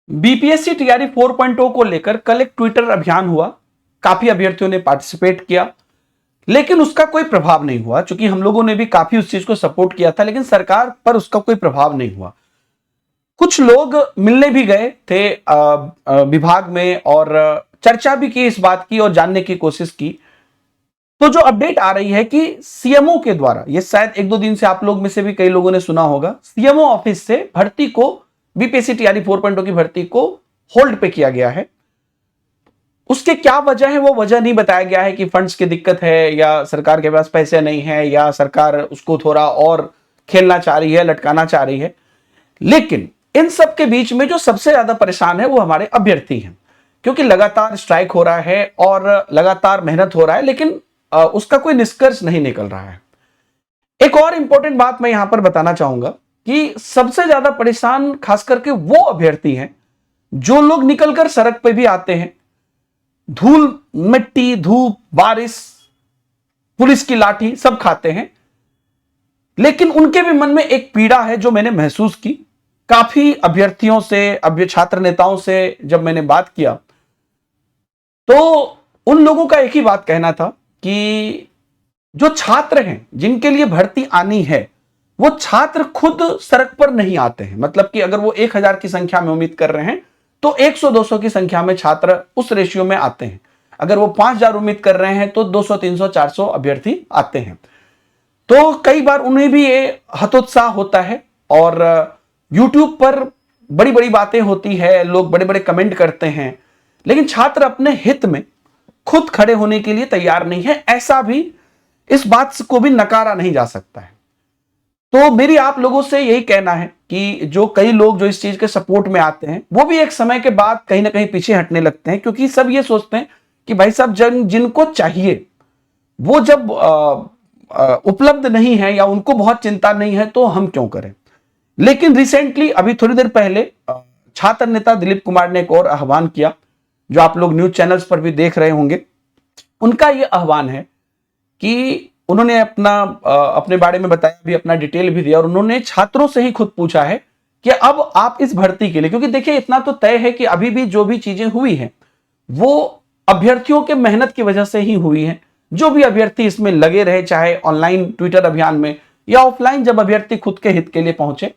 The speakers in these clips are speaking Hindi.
बीपीएससी टीआरई 4.0 को लेकर कल एक ट्विटर अभियान हुआ। काफी अभ्यर्थियों ने पार्टिसिपेट किया, लेकिन उसका कोई प्रभाव नहीं हुआ। चूंकि हम लोगों ने भी काफी उस चीज को सपोर्ट किया था, लेकिन सरकार पर उसका कोई प्रभाव नहीं हुआ। कुछ लोग मिलने भी गए थे विभाग में और चर्चा भी की इस बात की और जानने की कोशिश की। तो जो अपडेट आ रही है कि सीएमओ के द्वारा, ये शायद एक दो दिन से आप लोग में से भी कई लोगों ने सुना होगा, सीएमओ ऑफिस से भर्ती को, बीपीएससी टीआरई 4.0 की भर्ती को होल्ड पे किया गया है। उसके क्या वजह है वो वजह नहीं बताया गया है कि फंड्स की दिक्कत है या सरकार के पास पैसे नहीं है या सरकार उसको थोड़ा और खेलना चाह रही है, लटकाना चाह रही है। लेकिन इन सब के बीच में जो सबसे ज्यादा परेशान है वो हमारे अभ्यर्थी हैं, क्योंकि लगातार स्ट्राइक हो रहा है और लगातार मेहनत हो रहा है, लेकिन उसका कोई निष्कर्ष नहीं निकल रहा है। एक और इंपॉर्टेंट बात मैं यहां पर बताना चाहूंगा कि सबसे ज्यादा परेशान खास करके वो अभ्यर्थी हैं जो लोग निकलकर सड़क पे भी आते हैं, धूल, मिट्टी, धूप, बारिश, पुलिस की लाठी सब खाते हैं, लेकिन उनके भी मन में एक पीड़ा है जो मैंने महसूस की। काफी अभ्यर्थियों से, छात्र नेताओं से जब मैंने बात किया तो उन लोगों का एक ही बात कहना था कि जो छात्र हैं जिनके लिए भर्ती आनी है, वो छात्र खुद सड़क पर नहीं आते हैं। मतलब कि अगर वो 1000 की संख्या में उम्मीद कर रहे हैं तो 100-200 की संख्या में छात्र उस रेशियो में आते हैं। अगर वो 5000 उम्मीद कर रहे हैं तो 200-300-400 अभ्यर्थी आते हैं। तो कई बार उन्हें भी ये हतोत्साह होता है और YouTube पर बड़ी बड़ी बातें होती है, लोग बड़े बड़े कमेंट करते हैं, लेकिन छात्र अपने हित में खुद खड़े होने के लिए तैयार नहीं है। ऐसा भी, इस बात को भी नकारा नहीं जा सकता है। तो मेरी आप लोगों से यही कहना है कि जो कई लोग जो इस चीज के सपोर्ट में आते हैं वो भी एक समय के बाद कहीं ना कहीं पीछे हटने लगते हैं, क्योंकि सब ये सोचते हैं कि भाई साहब जिनको चाहिए वो जब उपलब्ध नहीं है या उनको बहुत चिंता नहीं है तो हम क्यों करें। लेकिन रिसेंटली अभी थोड़ी देर पहले छात्र नेता दिलीप कुमार ने एक और आह्वान किया, जो आप लोग न्यूज चैनल्स पर भी देख रहे होंगे। उनका यह आह्वान है कि उन्होंने अपने बारे में बताया भी, अपना डिटेल भी दिया और उन्होंने छात्रों से ही खुद पूछा है कि अब आप इस भर्ती के लिए, क्योंकि देखिए इतना तो तय है कि अभी भी जो भी चीजें हुई हैं वो अभ्यर्थियों के मेहनत की वजह से ही हुई है। जो भी अभ्यर्थी इसमें लगे रहे, चाहे ऑनलाइन ट्विटर अभियान में या ऑफलाइन जब अभ्यर्थी खुद के हित के लिए पहुंचे,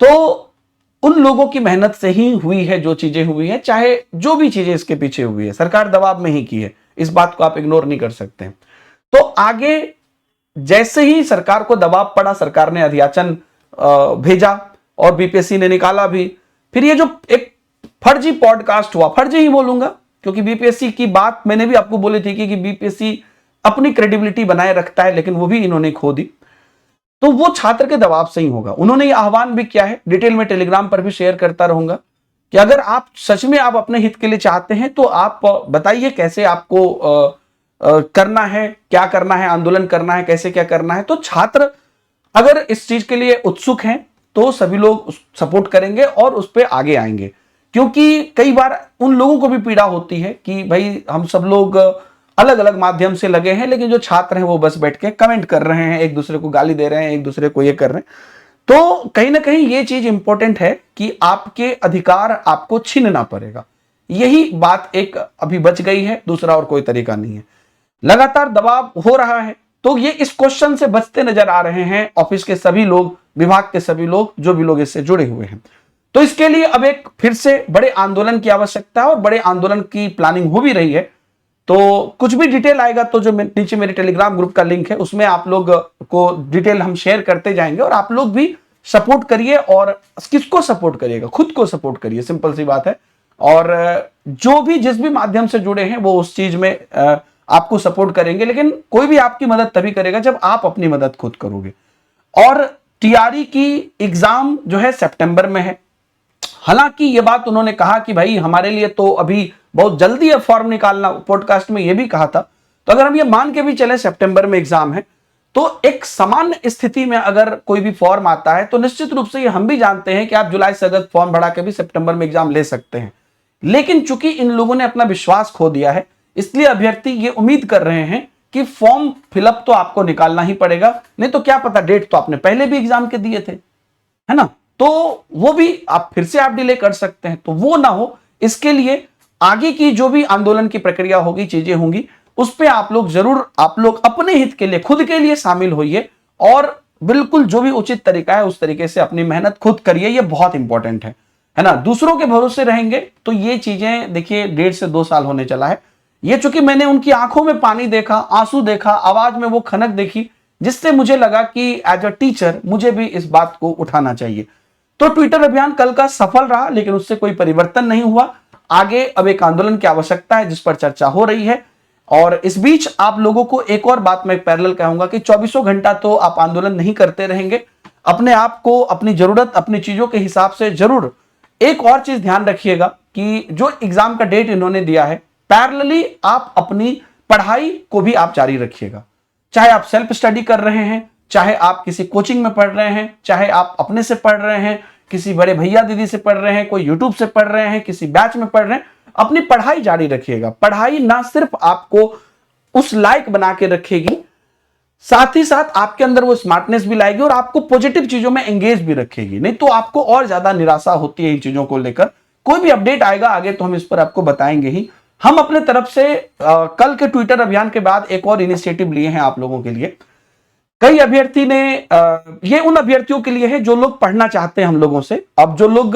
तो उन लोगों की मेहनत से ही हुई है जो चीजें हुई है। चाहे जो भी चीजें इसके पीछे हुई है, सरकार दबाव में ही की है, इस बात को आप इग्नोर नहीं कर सकते। तो आगे जैसे ही सरकार को दबाव पड़ा, सरकार ने अध्याचन भेजा और बीपीएससी ने निकाला भी। फिर ये जो एक फर्जी पॉडकास्ट हुआ, फर्जी ही बोलूंगा क्योंकि बीपीएससी की बात मैंने भी आपको बोली थी कि बीपीएससी अपनी क्रेडिबिलिटी बनाए रखता है, लेकिन वो भी इन्होंने खो दी। तो वो छात्र के दबाव से ही होगा। उन्होंने ये आह्वान भी किया है, डिटेल में टेलीग्राम पर भी शेयर करता रहूंगा, कि अगर आप सच में आप अपने हित के लिए चाहते हैं तो आप बताइए कैसे आपको करना है, क्या करना है, आंदोलन करना है, कैसे क्या करना है। तो छात्र अगर इस चीज के लिए उत्सुक हैं तो सभी लोग सपोर्ट करेंगे और उस पर आगे आएंगे, क्योंकि कई बार उन लोगों को भी पीड़ा होती है कि भाई हम सब लोग अलग अलग माध्यम से लगे हैं, लेकिन जो छात्र हैं वो बस बैठ के कमेंट कर रहे हैं, एक दूसरे को गाली दे रहे हैं, एक दूसरे को ये कर रहे हैं। तो कहीं ना कहीं ये चीज इंपॉर्टेंट है कि आपके अधिकार आपको छीनना पड़ेगा। यही बात एक अभी बच गई है, दूसरा और कोई तरीका नहीं है। लगातार दबाव हो रहा है, तो ये इस क्वेश्चन से बचते नजर आ रहे हैं ऑफिस के सभी लोग, विभाग के सभी लोग, जो भी लोग इससे जुड़े हुए हैं। तो इसके लिए अब एक फिर से बड़े आंदोलन की आवश्यकता है और बड़े आंदोलन की प्लानिंग हो भी रही है। तो कुछ भी डिटेल आएगा तो जो नीचे मेरे टेलीग्राम ग्रुप का लिंक है उसमें आप लोग को डिटेल हम शेयर करते जाएंगे, और आप लोग भी सपोर्ट करिए। और किसको सपोर्ट करिएगा? खुद को सपोर्ट करिए, सिंपल सी बात है। और जो भी जिस भी माध्यम से जुड़े हैं वो उस चीज में आपको सपोर्ट करेंगे, लेकिन कोई भी आपकी मदद तभी करेगा जब आप अपनी मदद खुद करोगे। और टीआरई की एग्जाम जो है सितंबर में है। हालांकि ये बात उन्होंने कहा कि भाई हमारे लिए तो अभी बहुत जल्दी है फॉर्म निकालना, पॉडकास्ट में ये भी कहा था। तो अगर हम ये मान के भी चले सितंबर में एग्जाम है, तो एक सामान्य स्थिति में अगर कोई भी फॉर्म आता है तो निश्चित रूप से ये हम भी जानते हैं कि आप जुलाई से अगस्त फॉर्म भरा के भी सितंबर में एग्जाम ले सकते हैं। लेकिन चूंकि इन लोगों ने अपना विश्वास खो दिया है, इसलिए अभ्यर्थी ये उम्मीद कर रहे हैं कि फॉर्म फिलअप तो आपको निकालना ही पड़ेगा, नहीं तो क्या पता, डेट तो आपने पहले भी एग्जाम के दिए थे, है ना। तो वो भी आप फिर से आप डिले कर सकते हैं। तो वो ना हो, इसके लिए आगे की जो भी आंदोलन की प्रक्रिया होगी, चीजें होंगी, उस पे आप लोग जरूर, आप लोग अपने हित के लिए, खुद के लिए शामिल होइए और बिल्कुल जो भी उचित तरीका है उस तरीके से अपनी मेहनत खुद करिए। ये बहुत इंपॉर्टेंट है ना। दूसरों के भरोसे रहेंगे तो ये चीजें देखिए 1.5 से 2 साल होने चला है। ये चूंकि मैंने उनकी आंखों में पानी देखा, आंसू देखा, आवाज में वो खनक देखी, जिससे मुझे लगा कि एज अ टीचर मुझे भी इस बात को उठाना चाहिए। तो ट्विटर अभियान कल का सफल रहा, लेकिन उससे कोई परिवर्तन नहीं हुआ। आगे अब एक आंदोलन की आवश्यकता है जिस पर चर्चा हो रही है। और इस बीच आप लोगों को एक और बात मैं पैरेलल कहूंगा कि 24 घंटा तो आप आंदोलन नहीं करते रहेंगे। अपने आप को, अपनी जरूरत, अपनी चीजों के हिसाब से जरूर एक और चीज ध्यान रखिएगा कि जो एग्जाम का डेट इन्होंने दिया है, पैरेलली आप अपनी पढ़ाई को भी आप जारी रखिएगा। चाहे आप सेल्फ स्टडी कर रहे हैं, चाहे आप किसी कोचिंग में पढ़ रहे हैं, चाहे आप अपने से पढ़ रहे हैं, किसी बड़े भैया दीदी से पढ़ रहे हैं, कोई यूट्यूब से पढ़ रहे हैं, किसी बैच में पढ़ रहे हैं, अपनी पढ़ाई जारी रखिएगा। पढ़ाई ना सिर्फ आपको उस लायक बना के रखेगी, साथ ही साथ आपके अंदर वो स्मार्टनेस भी लाएगी और आपको पॉजिटिव चीजों में एंगेज भी रखेगी। नहीं तो आपको और ज्यादा निराशा होती है इन चीजों को लेकर। कोई भी अपडेट आएगा आगे तो हम इस पर आपको बताएंगे ही। हम अपने तरफ से कल के ट्विटर अभियान के बाद एक और इनिशिएटिव लिए हैं आप लोगों के लिए। कई अभ्यर्थी ने, ये उन अभ्यर्थियों के लिए है जो लोग पढ़ना चाहते हैं हम लोगों से। अब जो लोग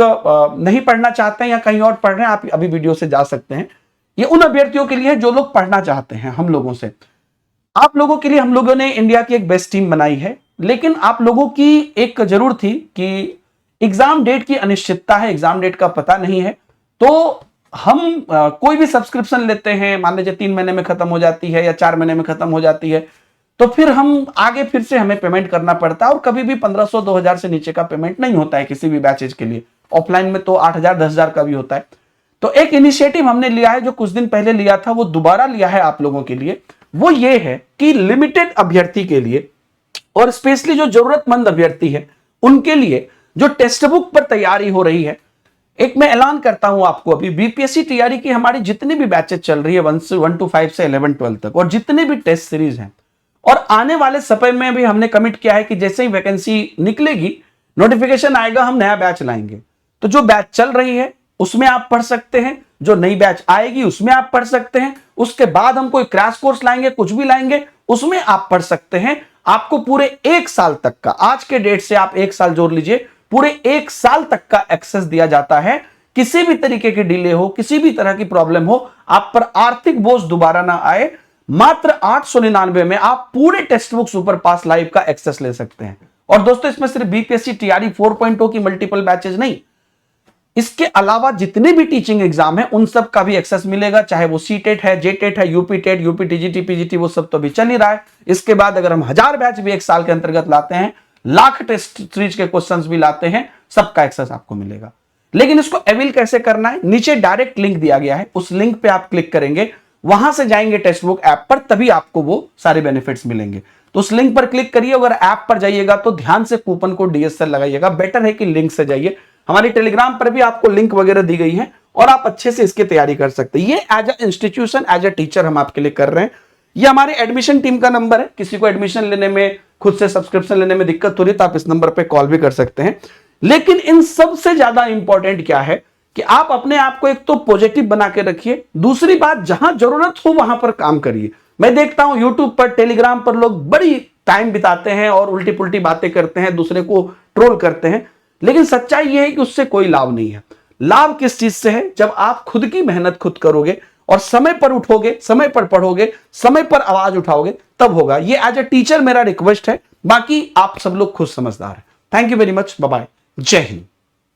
नहीं पढ़ना चाहते हैं या कहीं और पढ़ रहे हैं, आप अभी वीडियो से जा सकते हैं। ये उन अभ्यर्थियों के लिए है जो लोग पढ़ना चाहते हैं हम लोगों से। आप लोगों के लिए हम लोगों ने इंडिया की एक बेस्ट टीम बनाई है, लेकिन आप लोगों की एक जरूर थी कि एग्जाम डेट की अनिश्चितता है, एग्जाम डेट का पता नहीं है। तो हम कोई भी सब्सक्रिप्शन लेते हैं, मान लीजिए 3 महीने में खत्म हो जाती है या 4 महीने में खत्म हो जाती है, तो फिर हम आगे फिर से हमें पेमेंट करना पड़ता है। और कभी भी 1500-2000 से नीचे का पेमेंट नहीं होता है किसी भी बैचेज के लिए। ऑफलाइन में तो 8000-10,000 का भी होता है। तो एक इनिशिएटिव हमने लिया है, जो कुछ दिन पहले लिया था, वो दोबारा लिया है आप लोगों के लिए। वो ये है कि लिमिटेड अभ्यर्थी के लिए और स्पेशली जो जरूरतमंद अभ्यर्थी है उनके लिए जो टेक्स्ट बुक पर तैयारी हो रही है, एक मैं ऐलान करता हूं आपको, अभी बीपीएससी तैयारी की हमारी जितनी भी बैचेज चल रही है 1 to 5 से 11-12 तक, और जितने भी टेस्ट सीरीज हैं, और आने वाले समय में भी हमने कमिट किया है कि जैसे ही वैकेंसी निकलेगी, नोटिफिकेशन आएगा, हम नया बैच लाएंगे। तो जो बैच चल रही है उसमें आप पढ़ सकते हैं, जो नई बैच आएगी उसमें आप पढ़ सकते हैं, उसके बाद हम कोई क्रैश कोर्स लाएंगे, कुछ भी लाएंगे, उसमें आप पढ़ सकते हैं। आपको पूरे 1 साल तक का, आज के डेट से आप 1 साल जोड़ लीजिए, पूरे 1 साल तक का एक्सेस दिया जाता है। किसी भी तरीके की डिले हो, किसी भी तरह की प्रॉब्लम हो, आप पर आर्थिक बोझ दोबारा ना आए, मात्र 899 में आप पूरे टेक्स्ट बुक सुपर पास लाइव का एक्सेस ले सकते हैं। और दोस्तों, इसमें सिर्फ बीपीएससी टीआरई 4.0 की मल्टीपल बैचेज नहीं, इसके अलावा जितने भी टीचिंग एग्जाम है उन सब का भी एक्सेस मिलेगा, चाहे वो सीटेट है, जेटेट है, UP TET, UP TGT, PGT, वो सब तो अभी चल ही रहा है। इसके बाद अगर हम 1000 बैच भी 1 साल के अंतर्गत लाते हैं, लाख टेस्ट सीरीज के क्वेश्चंस भी लाते हैं, सबका एक्सेस आपको मिलेगा। लेकिन इसको अवेल कैसे करना है, नीचे डायरेक्ट लिंक दिया गया है, उस लिंक पे आप क्लिक करेंगे, वहां से जाएंगे टेक्स्ट बुक ऐप पर, तभी आपको वो सारे बेनिफिट्स मिलेंगे। तो उस लिंक पर क्लिक करिए। अगर ऐप पर जाइएगा तो ध्यान से कूपन कोड डीएसएल लगाइएगा, बेटर है कि लिंक से जाइए। हमारी टेलीग्राम पर भी आपको लिंक वगैरह दी गई है और आप अच्छे से इसकी तैयारी कर सकते हैं। ये as a institution, as a teacher हम आपके लिए कर रहे हैं। ये हमारे एडमिशन टीम का नंबर है, किसी को एडमिशन लेने में, खुद से सब्सक्रिप्शन लेने में दिक्कत हो रही है तो आप इस नंबर पे कॉल भी कर सकते हैं। लेकिन इन सबसे ज्यादा इंपॉर्टेंट क्या है कि आप अपने आप को एक तो पॉजिटिव बना के रखिए, दूसरी बात जहां जरूरत हो वहां पर काम करिए। मैं देखता हूं यूट्यूब पर, टेलीग्राम पर लोग बड़ी टाइम बिताते हैं और उल्टी पुल्टी बातें करते हैं, दूसरे को ट्रोल करते हैं, लेकिन सच्चाई यह है कि उससे कोई लाभ नहीं है। लाभ किस चीज से है? जब आप खुद की मेहनत खुद करोगे और समय पर उठोगे, समय पर पढ़ोगे, समय पर आवाज उठाओगे, तब होगा। ये एज अ टीचर मेरा रिक्वेस्ट है, बाकी आप सब लोग खुद समझदार हैं। Thank you very much, bye bye, जय हिंद।